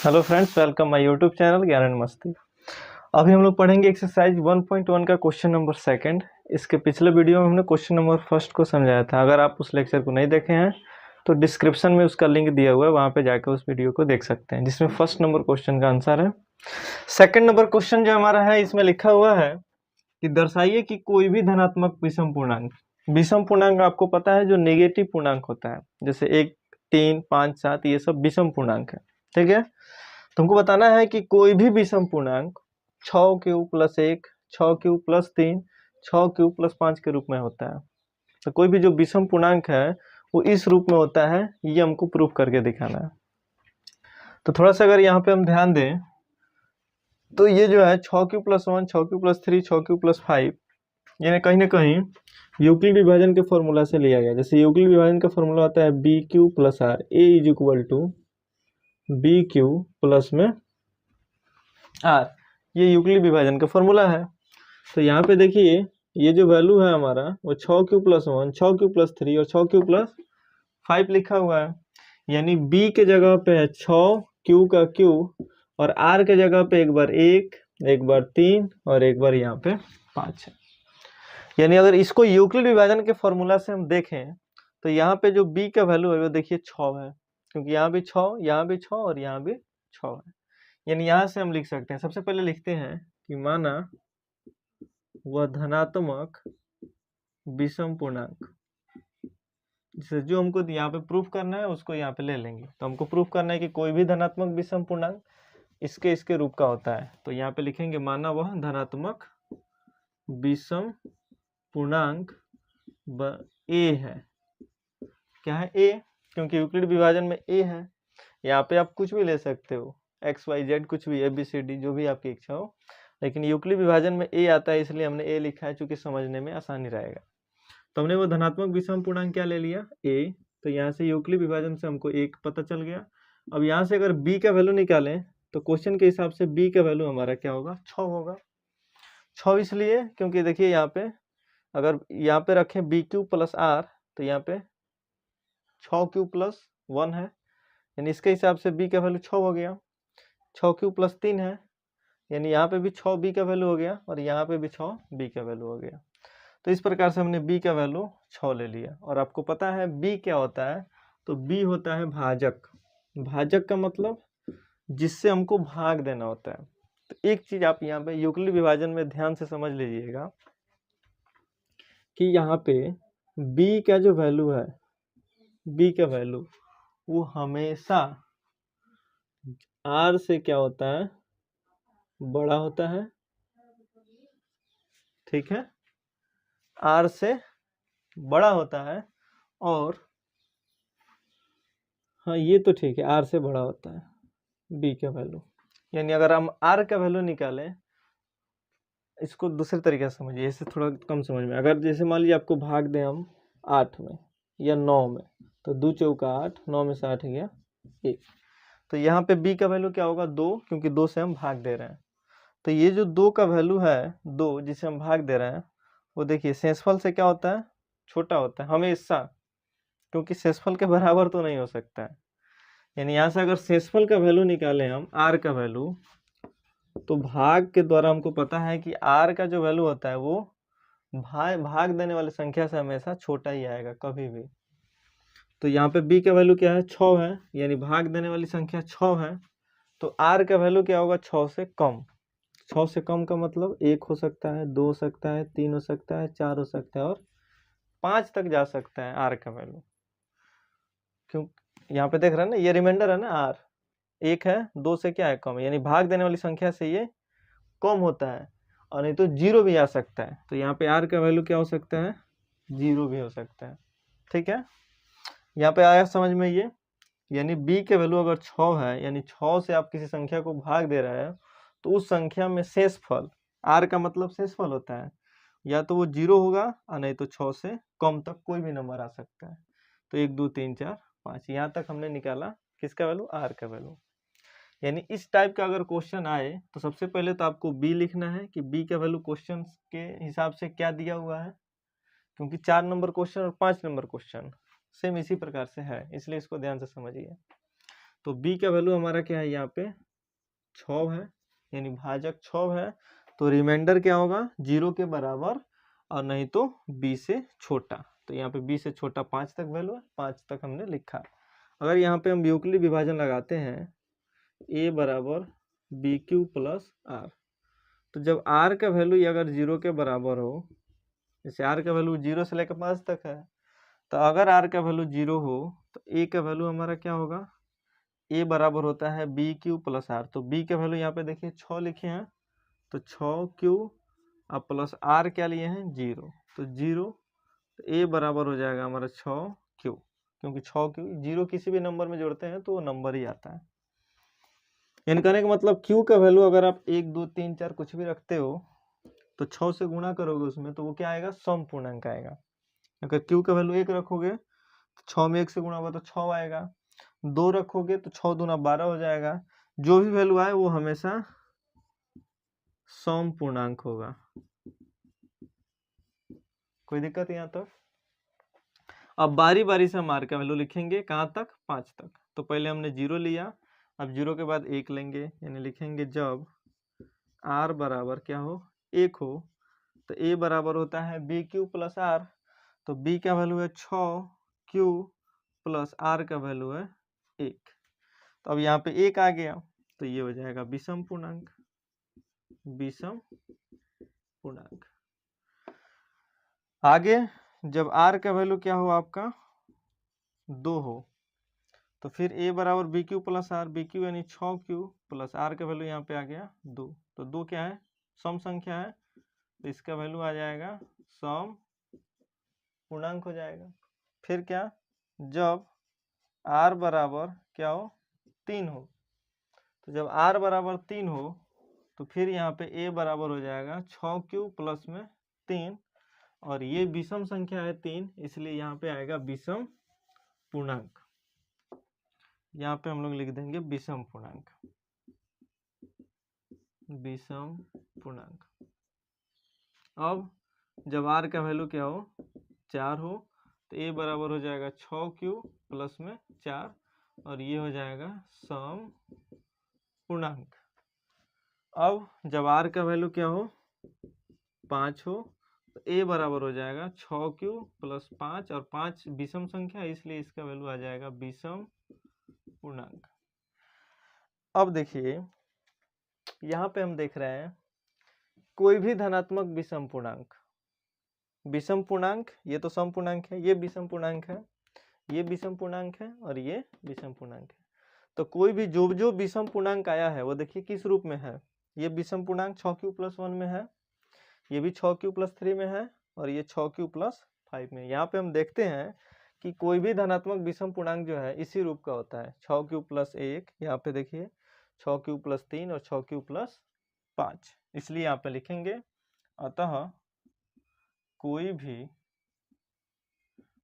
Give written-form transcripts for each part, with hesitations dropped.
Hello friends, welcome my YouTube channel ज्ञान and मस्ती। अभी हम लोग पढ़ेंगे एक्सरसाइज 1.1 का क्वेश्चन नंबर सेकंड। इसके पिछले वीडियो में हमने क्वेश्चन नंबर फर्स्ट को समझाया था। अगर आप उस लेक्चर को नहीं देखे हैं तो डिस्क्रिप्शन में उसका लिंक दिया हुआ है, वहाँ पे जाकर उस वीडियो को देख सकते हैं, जिसमें फर्स्ट नंबर क्वेश्चन का आंसर है। सेकेंड नंबर क्वेश्चन जो हमारा है, इसमें लिखा हुआ है कि दर्शाइए कि कोई भी धनात्मक विषम पूर्णांक, विषम पूर्णांक आपको पता है जो नेगेटिव पूर्णांक होता है, जैसे 1, 3, 5, 7, ये सब विषम पूर्णांक है। ठीक है, तुमको बताना है कि कोई भी विषम पूर्णांक 6 क्यूब + 1, 6 क्यूब + 3, 6 क्यूब + 5 के रूप में होता है। तो कोई भी जो विषम पूर्णांक है वो इस रूप में होता है, ये हमको प्रूफ करके दिखाना है। तो थोड़ा सा अगर यहाँ पे हम ध्यान दें तो ये जो है 6 क्यूब + 1, 6 क्यूब + 3, 6 क्यूब + 5, ये कहीं ना कहीं यूक्लिड विभाजन के फॉर्मूला से लिया गया। जैसे यूक्लिड विभाजन का फॉर्मूला होता है BQ + R, A = BQ plus में R, ये यूक्लिड विभाजन का फॉर्मूला है। तो यहाँ पे देखिए ये जो वैल्यू है हमारा वो 6 क्यूब + 1, 6 क्यूब + 3 और 6 क्यूब + 5 लिखा हुआ है। यानी B के जगह पे है 6, Q का Q, और R के जगह पे एक बार 1, एक बार 3 और एक बार यहाँ पे 5 है। यानी अगर इसको यूक्लिड विभाजन के फॉर्मूला से हम देखें तो यहाँ पे जो B का वैल्यू है वो देखिए 6 है, क्योंकि यहाँ भी 6, यहाँ भी 6 और यहाँ भी 6 है। यानी यहाँ से हम लिख सकते हैं, सबसे पहले लिखते हैं कि माना वह धनात्मक विषम पूर्णांक, जैसे जो हमको यहाँ पे प्रूफ करना है उसको यहाँ पे ले लेंगे। तो हमको प्रूफ करना है कि कोई भी धनात्मक विषम पूर्णांक इसके रूप का होता है। तो यहाँ पे लिखेंगे माना वह धनात्मक विषम पूर्णांक A है। क्या है? A, क्योंकि यूक्लिड विभाजन में A है। यहाँ पे आप कुछ भी ले सकते हो, x y z कुछ भी, ABCD जो भी आपकी इच्छा हो, लेकिन यूक्लिड विभाजन में A आता है इसलिए हमने A लिखा है, चूंकि समझने में आसानी रहेगा। तो हमने वो धनात्मक विषम पूर्णांक क्या ले लिया? A। तो यहाँ से यूक्लिड विभाजन से हमको 1 पता चल गया। अब यहाँ से अगर B का वैल्यू निकालें तो क्वेश्चन के हिसाब से B का वैल्यू हमारा क्या होगा? 6 होगा। 6 इसलिए क्योंकि देखिए यहाँ पे अगर यहाँ पे रखें BQ + R तो यहाँ पे 6 क्यूब + 1 है, यानी इसके हिसाब से B का वैल्यू 6 हो गया। 6 क्यूब + 3 है, यानी यहाँ पे भी 6 B का वैल्यू हो गया और यहाँ पे भी 6 B का वैल्यू हो गया। तो इस प्रकार से हमने B का वैल्यू 6 ले लिया। और आपको पता है B क्या होता है? तो B होता है भाजक। भाजक का मतलब जिससे हमको भाग देना होता है। तो एक चीज आप यहाँ पे यूक्लिड विभाजन में ध्यान से समझ लीजिएगा कि यहाँ पे B का जो वैल्यू है, B का वैल्यू वो हमेशा R से क्या होता है? बड़ा होता है। ठीक है, R से बड़ा होता है। और हाँ, ये तो ठीक है, R से बड़ा होता है B का वैल्यू। यानी अगर हम R का वैल्यू निकालें, इसको दूसरे तरीके से समझिए, इससे थोड़ा कम समझ में। अगर जैसे मान लीजिए आपको भाग दें हम 8 में या 9 में, तो 2 चौका 8, 9 में से 8 गया 1। तो यहाँ पे B का वैल्यू क्या होगा? 2, क्योंकि 2 से हम भाग दे रहे हैं। तो ये जो 2 का वैल्यू है, 2 जिसे हम भाग दे रहे हैं, वो देखिए शेषफल से क्या होता है? छोटा होता है हमेशा, क्योंकि शेषफल के बराबर तो नहीं हो सकता है। यानी यहाँ से अगर शेषफल का वैल्यू निकालें हम, R का वैल्यू, तो भाग के द्वारा हमको पता है कि R का जो वैल्यू होता है वो भाग देने वाली संख्या से हमेशा छोटा ही आएगा कभी भी। तो यहाँ पे B का वैल्यू क्या है? 6 है, यानी भाग देने वाली संख्या 6 है। तो R का वैल्यू क्या होगा? 6 से कम। 6 से कम का मतलब 1 हो सकता है, 2 हो सकता है, 3 हो सकता है, 4 हो सकता है और 5 तक जा सकता है R का वैल्यू। क्यों? यहाँ पे देख रहे हैं ना, ये रिमाइंडर है ना, R 1 है, 2 से क्या है? कम है, यानी भाग देने वाली संख्या से ये कम होता है। और नहीं तो 0 भी आ सकता है। तो यहाँ पे R का वैल्यू क्या हो सकता है? 0 भी हो सकता है। ठीक है, यहाँ पे आया समझ में ये? यानी B के वैल्यू अगर 6 है, यानी 6 से आप किसी संख्या को भाग दे रहे हैं, तो उस संख्या में शेषफल, R का मतलब शेषफल होता है, या तो वो 0 होगा और नहीं तो 6 से कम तक कोई भी नंबर आ सकता है। तो 1, 2, 3, 4, 5, यहाँ तक हमने निकाला किसका वैल्यू? R का वैल्यू। यानी इस टाइप का अगर क्वेश्चन आए तो सबसे पहले तो आपको B लिखना है कि B का वैल्यू क्वेश्चन के हिसाब से क्या दिया हुआ है, क्योंकि 4 नंबर क्वेश्चन और 5 नंबर क्वेश्चन सेम इसी प्रकार से है, इसलिए इसको ध्यान से समझिए। तो b का वैल्यू हमारा क्या है, यहाँ पे 6 है, यानी भाजक 6 है। तो रिमाइंडर क्या होगा, 0 के बराबर और नहीं तो b से छोटा। तो यहाँ पे b से छोटा 5 तक वैल्यू है, 5 तक हमने लिखा। अगर यहाँ पे हम यूक्लिड विभाजन लगाते हैं a बराबर बी क्यू प्लस आर, तो जब r का वैल्यू अगर 0 के बराबर हो, जैसे r का वैल्यू 0 से लेकर 5 तक है, तो अगर r का वैल्यू 0 हो तो a का वैल्यू हमारा क्या होगा, a बराबर होता है बी क्यू प्लस आर। तो b का वैल्यू यहाँ पे देखिए 6 लिखे हैं, तो 6 क्यू और प्लस r क्या लिए हैं 0, तो 0, तो a बराबर हो जाएगा हमारा 6 क्यू, क्योंकि 6 क्यू 0 किसी भी नंबर में जोड़ते हैं तो वो नंबर ही आता है। यानी कहने का मतलब q का वैल्यू अगर आप 1 2 3 4 कुछ भी रखते हो तो 6 से गुणा करोगे उसमें, तो वो क्या आएगा, सम पूर्णांक आएगा। अगर q का वैल्यू 1 रखोगे तो 6 में 1 से गुणा होगा तो 6 आएगा, 2 रखोगे तो 6 दूना 12 हो जाएगा। जो भी वैल्यू आए वो हमेशा सम पूर्णांक होगा। कोई दिक्कत यहाँ तक? अब बारी बारी से हम r का वैल्यू लिखेंगे, कहाँ तक, 5 तक। तो पहले हमने 0 लिया, अब 0 के बाद 1 लेंगे, यानी लिखेंगे जब r बराबर क्या हो, 1 हो, तो a बराबर होता है बी क्यू प्लस आर। तो b का वैल्यू है 6 क्यू प्लस r का वैल्यू है 1। तो अब यहाँ पे 1 आ गया, तो ये हो जाएगा विषम पूर्णांक, विषम पूर्णांक। आगे जब r का वैल्यू क्या हो आपका 2 हो, तो फिर a बराबर B Q plus R, B Q यानी 6 क्यू प्लस r का वैल्यू यहाँ पे आ गया 2। तो 2 क्या है, सम संख्या है, तो इसका वैल्यू आ जाएगा सम पूर्णांक हो जाएगा। फिर क्या, जब r बराबर क्या हो 3 हो, तो जब r बराबर 3 हो तो फिर यहाँ पे a बराबर हो जाएगा 6 क्यू प्लस में 3, और ये विषम संख्या है 3, इसलिए यहाँ पे आएगा विषम पूर्णांक। यहाँ पे हम लोग लिख देंगे विषम पूर्णांक, विषम पूर्णांक। अब जब r का वैल्यू क्या हो 4 हो, तो a बराबर हो जाएगा 6 क्यू प्लस में 4, और ये हो जाएगा सम पूर्णांक। अब जब r का वैल्यू क्या हो 5 हो, तो a बराबर हो जाएगा 6 क्यू प्लस 5, और 5 विषम संख्या है इसलिए इसका वैल्यू आ जाएगा विषम पूर्णांक। अब देखिए यहाँ पे हम देख रहे हैं कोई भी धनात्मक विषम पूर्णांक, विषम पूर्णांक, ये तो सम पूर्णांक है, ये विषम पूर्णांक है, ये विषम पूर्णांक है, और ये विषम पूर्णांक है। तो कोई भी जो जो विषम पूर्णांक आया है वो देखिए किस रूप में है, ये विषम पूर्णांक 6 क्यू प्लस 1 में है, ये भी 6 क्यू प्लस 3 में है, और ये 6 क्यू प्लस 5 में। यहाँ पे हम देखते हैं कि कोई भी धनात्मक विषम पूर्णांक जो है इसी रूप का होता है, 6 क्यू प्लस 1, यहाँ पे देखिए 6 क्यू प्लस 3 और 6 क्यू प्लस 5, इसलिए यहाँ पे लिखेंगे अतः कोई भी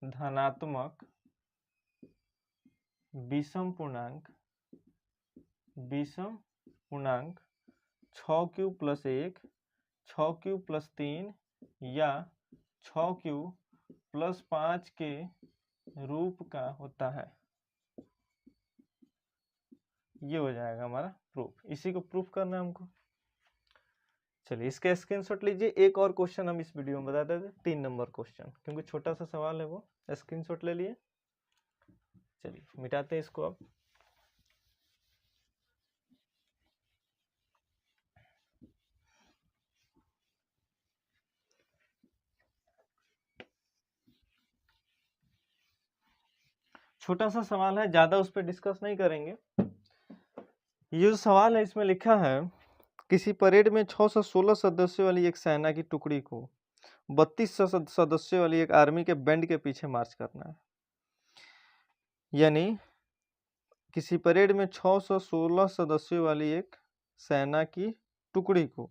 धनात्मक विषम पूर्णांक 6 क्यू प्लस 1, 6 क्यू प्लस 3 या 6 क्यू प्लस 5 के रूप का होता है। ये हो जाएगा हमारा प्रूफ, इसी को प्रूफ करना है हमको। चलिए इसका स्क्रीनशॉट लीजिए। एक और क्वेश्चन हम इस वीडियो में बता देते, 3 नंबर क्वेश्चन, क्योंकि छोटा सा सवाल है, वो स्क्रीनशॉट ले लिए। चलिए मिटाते हैं इसको अब। छोटा सा सवाल है, ज्यादा उस पर डिस्कस नहीं करेंगे। ये जो सवाल है इसमें लिखा है किसी परेड में 6 से 16 सदस्यों वाली एक सेना की टुकड़ी को 32 सदस्यों वाली एक आर्मी के बैंड के पीछे मार्च करना है। यानी किसी परेड में 6 से 16 सदस्यों वाली एक सेना की टुकड़ी को,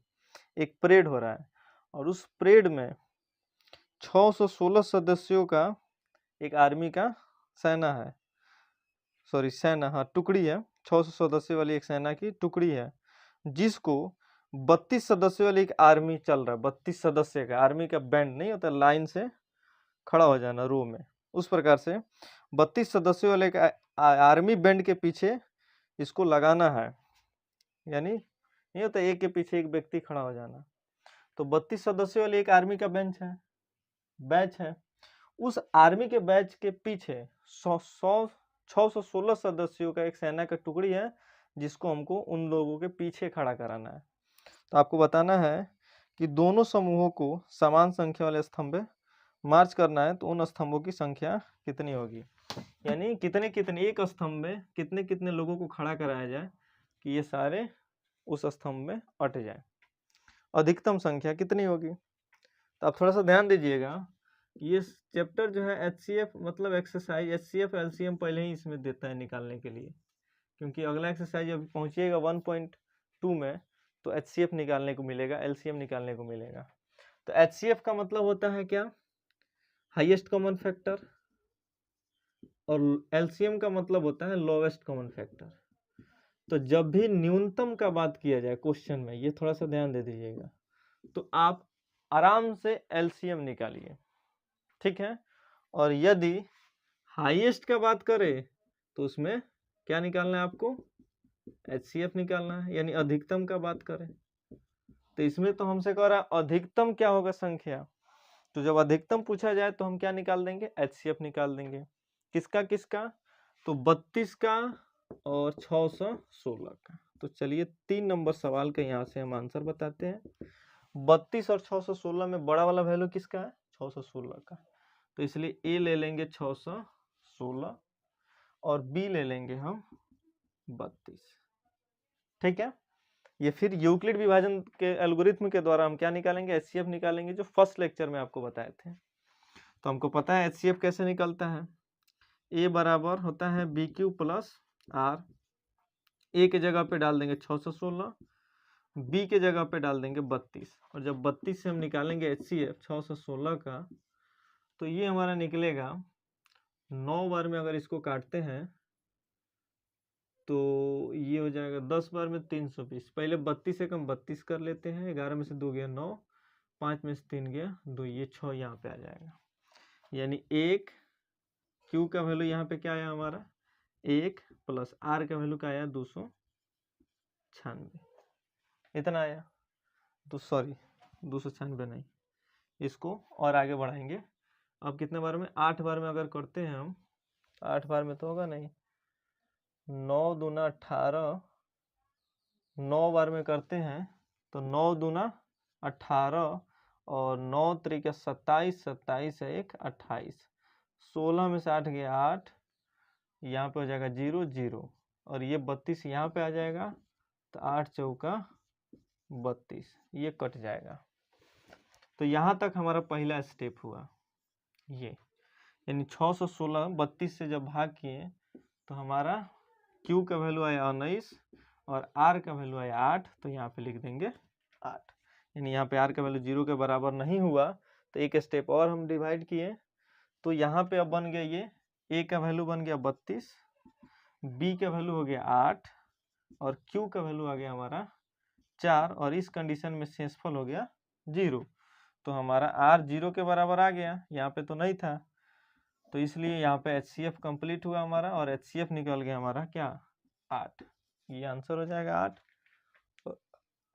एक परेड हो रहा है और उस परेड में 6 से 16 सदस्यों का एक आर्मी का सेना है, सॉरी सेना, हाँ टुकड़ी है, 600 सदस्य वाली एक सेना की टुकड़ी है जिसको 32 सदस्यों वाली एक आर्मी चल रहा है। 32 सदस्य का आर्मी का बैंड नहीं होता, लाइन से खड़ा हो जाना रो में, उस प्रकार से 32 सदस्यों वाले एक आर्मी बैंड के पीछे इसको लगाना है, यानी ये होता है एक के पीछे एक व्यक्ति खड़ा हो जाना। तो 32 सदस्यों वाली एक आर्मी का बैच है। उस आर्मी के बैच के पीछे 616 सदस्यों का एक सेना का टुकड़ी है, जिसको हमको उन लोगों के पीछे खड़ा कराना है। तो आपको बताना है कि दोनों समूहों को समान संख्या वाले स्तंभ पे मार्च करना है, तो उन स्तंभों की संख्या कितनी होगी, यानी कितने कितने एक स्तंभ में कितने कितने लोगों को खड़ा कराया जाए कि ये सारे उस स्तंभ में अट जाए, अधिकतम संख्या कितनी होगी। तो आप थोड़ा सा ध्यान दीजिएगा, ये चैप्टर जो है HCF मतलब एक्सरसाइज HCF LCM पहले ही इसमें देता है निकालने के लिए, क्योंकि अगला एक्सरसाइज अभी पहुंचिएगा 1.2 में, तो HCF निकालने को मिलेगा, LCM निकालने को मिलेगा। तो HCF का मतलब होता है क्या, हाईएस्ट कॉमन फैक्टर, और LCM का मतलब होता है लोवेस्ट कॉमन फैक्टर। तो जब भी न्यूनतम का बात किया जाए क्वेश्चन में, ये थोड़ा सा ध्यान दे दीजिएगा, तो आप आराम से LCM निकालिए, ठीक है। और यदि हाईएस्ट का बात करें तो उसमें क्या निकालना है आपको, HCF निकालना है, यानी अधिकतम का बात करें तो इसमें तो हमसे कह रहा है अधिकतम क्या होगा संख्या, तो जब अधिकतम पूछा जाए तो हम क्या निकाल देंगे, HCF निकाल देंगे। किसका, तो 32 का और 616 का। तो चलिए 3 नंबर सवाल का यहाँ से हम आंसर बताते हैं। 32 और 616 में बड़ा वाला वैल्यू किसका है, 616 का, तो इसलिए ए ले लेंगे 616 और बी ले लेंगे हम 32, ठीक है। ये फिर यूक्लिड विभाजन के एल्गोरिथ्म के द्वारा हम क्या निकालेंगे, HCF निकालेंगे, जो फर्स्ट लेक्चर में आपको बताए थे। तो हमको पता है HCF कैसे निकलता है, ए बराबर होता है BQ प्लस आर, ए के जगह पे डाल देंगे 616, बी के जगह पे डाल देंगे 32, और जब 32 से हम निकालेंगे HCF 616 का, तो ये हमारा निकलेगा 9 बार में अगर इसको काटते हैं तो ये हो जाएगा 10 बार में 320। पहले 32 से कम 32 कर लेते हैं, 11 में से 2 गया 9, 5 में से 3 गया 2, ये 6 यहाँ पे आ जाएगा, यानी 1 Q का वैल्यू यहाँ पे क्या आया हमारा 1 प्लस R का वैल्यू क्या आया 296, इतना आया। तो सॉरी 296 नहीं, इसको और आगे बढ़ाएंगे। अब कितने बार में, 8 बार में अगर करते हैं हम, 8 बार में तो होगा नहीं, 9 दूना 18, 9 बार में करते हैं तो 9 दूना 18 और 9 तरीके 27, 27 है 1 28, 16 में से 8 गया 8, यहाँ पे हो जाएगा 0 0, और ये 32 यहाँ पे आ जाएगा, तो 8 चौका 32, ये कट जाएगा। तो यहाँ तक हमारा पहला स्टेप हुआ, ये यानी 616 32 से जब भाग किए तो हमारा Q का वैल्यू आया 19 और R का वैल्यू आया 8, तो यहाँ पे लिख देंगे 8, यानी यहाँ पे R का वैल्यू 0 के बराबर नहीं हुआ, तो एक स्टेप और हम डिवाइड किए, तो यहाँ पे अब बन गया ये A का वैल्यू बन गया 32, B का वैल्यू हो गया 8 और Q का वैल्यू आ गया हमारा 4, और इस कंडीशन में शेषफल हो गया 0, तो हमारा R 0 के बराबर आ गया, यहाँ पे तो नहीं था, तो इसलिए यहाँ पे HCF कंप्लीट हुआ हमारा, और HCF निकल गया हमारा क्या 8, ये आंसर हो जाएगा 8।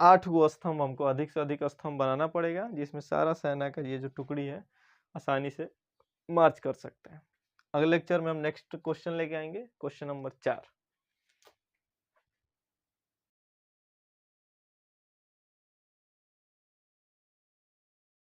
8 गो स्तंभ हमको अधिक से अधिक स्तंभ बनाना पड़ेगा, जिसमें सारा सेना का ये जो टुकड़ी है आसानी से मार्च कर सकते हैं। अगले लेक्चर में हम नेक्स्ट क्वेश्चन लेके आएंगे, क्वेश्चन नंबर 4।